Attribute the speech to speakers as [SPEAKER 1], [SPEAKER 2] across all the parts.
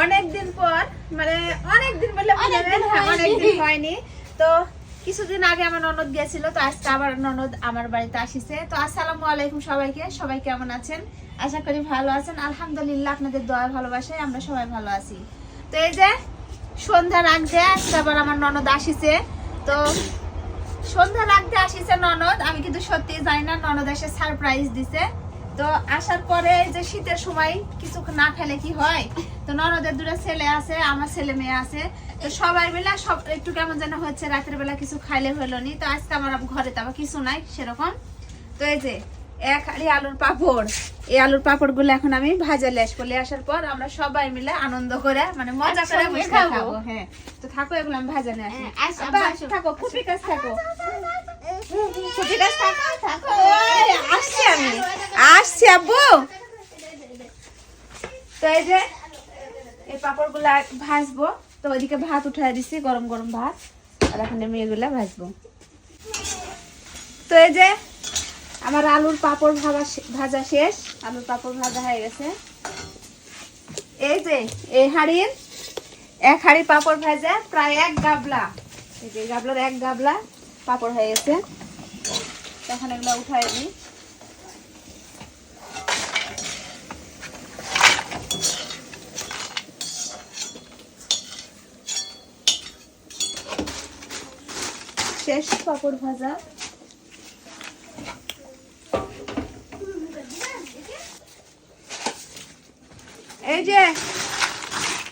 [SPEAKER 1] অনেকদিন পর মানে অনেকদিন বললে অনেকদিন হয়নি তো কিছুদিন আগে আমার ননদ গিয়েছিল তো আজকে আবার ননদ আমার বাড়িতে আসিছে তো আসসালামু আলাইকুম সবাইকে সবাই কেমন আছেন আশা করি ভালো আছেন আলহামদুলিল্লাহ আপনাদের দয়া ভালোবাসায় আমরা সবাই ভালো আছি তো এই যে সন্ধ্যার আগে আজকে আবার আমার ননদ আসিছে তো সন্ধ্যার আগে আসিছে ননদ আমি কিন্তু সত্যি জানি না ননদ এসে সারপ্রাইজ দিছে তো আসার পরে যে শীতের সময় কিছু না খেলে কি হয় তো ননদের দুটো ছেলে আছে আমার ছেলে মেয়ে আছে তো সবাই মিলে সব একটু কেমন যেন হচ্ছে রাতের বেলা কিছু খাইলে হলো নি তো আজকে আমার ঘরে তো আবার কিছু নাই সেরকম তো এই যে এক হাঁড়ি আলুর পাপড় এই আলুর পাপড় গুলো এখন আমি ভাজা লেস করলে আসার পর আমরা সবাই মিলে আনন্দ করে মানে মজা করে বসে খাবো হ্যাঁ তো থাকো এগুলো আমি ভাজা নিয়ে আসি থাকো ফুপি কাছে থাকো ফুপি কাছে থাকো আসছি আমি আসছি আব্বু তো এই যে এই পাপড় গুলা ভাজবো তো ওইদিকে ভাত উঠাই দিছি গরম গরম ভাত আর এখন আমি এগুলা ভাজবো তো এই যে আমার আলুর পাপড় ভাজা শেষ আলুর পাপড় ভাজা হয়ে গেছে এই যে এই হাঁড়ির এক হাঁড়ি পাপড় ভাজা প্রায় এক গাবলা এই যে গাবলার এক গাবলা পাপড় হয়ে গেছে তখন এগুলো উঠাই দিই শেষ পাপড় ভাজা এই যে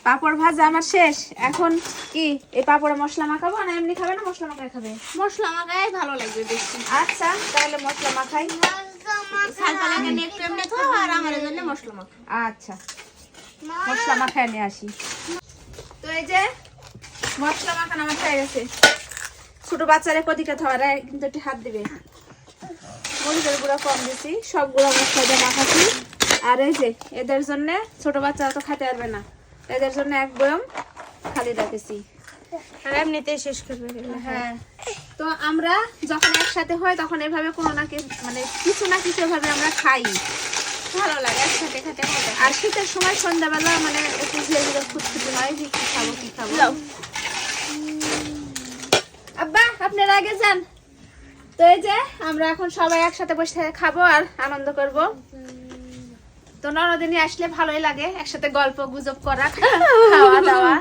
[SPEAKER 1] পাপড় ভাজা আমার শেষ এখন কি এই পাপড়ে মশলা মাখাবো না এমনি খাবে না মশলা মাখাই খাবে
[SPEAKER 2] মশলা মাখাই ভালো লাগবে বেশি
[SPEAKER 1] আচ্ছা তাহলে মশলা মাখাই
[SPEAKER 2] সালপালাকে একটু এমনি খাও আর আমার জন্য মশলা মাখা
[SPEAKER 1] আচ্ছা মশলা মাখাই নিয়ে আসি তো এই যে মশলা মাখানো আমার হয়ে গেছে ছোট বাচ্চারা কদিকে ধরে কিন্তু একটু হাত দিবে মরিচের গুঁড়া কম দিছি সব গুঁড়া মশলা দিয়ে মাখাচ্ছি আর এই যে এদের জন্য ছোট বাচ্চারা তো খেতে পারবে না এদের জন্য এক বয়ম খালি রাখেছি
[SPEAKER 2] আর এমনিতে শেষ করবে
[SPEAKER 1] হ্যাঁ তো আমরা যখন একসাথে হয় তখন এভাবে কোনো না মানে কিছু না কিছু এভাবে আমরা খাই
[SPEAKER 2] ভালো লাগে একসাথে খেতে মজা
[SPEAKER 1] আর শীতের সময় সন্ধ্যাবেলা মানে একটু ধীরে ধীরে খুঁতখুঁতি হয় যে কি খাবো আব্বা আপনারা আগে যান তো এই যে আমরা এখন সবাই একসাথে বসে খাবো আর আনন্দ করব তো ননদিনী আসলে ভালোই লাগে একসাথে গল্প গুজব করা খাওয়া দাওয়া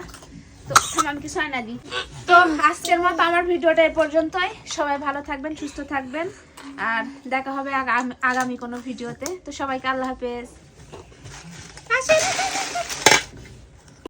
[SPEAKER 1] তো আমি কিছু আনা দিই তো আজকের মতো আমার ভিডিওটা এই পর্যন্তই সবাই ভালো থাকবেন সুস্থ থাকবেন আর দেখা হবে আগামী কোনো ভিডিওতে তো সবাইকে আল্লাহ হাফেজ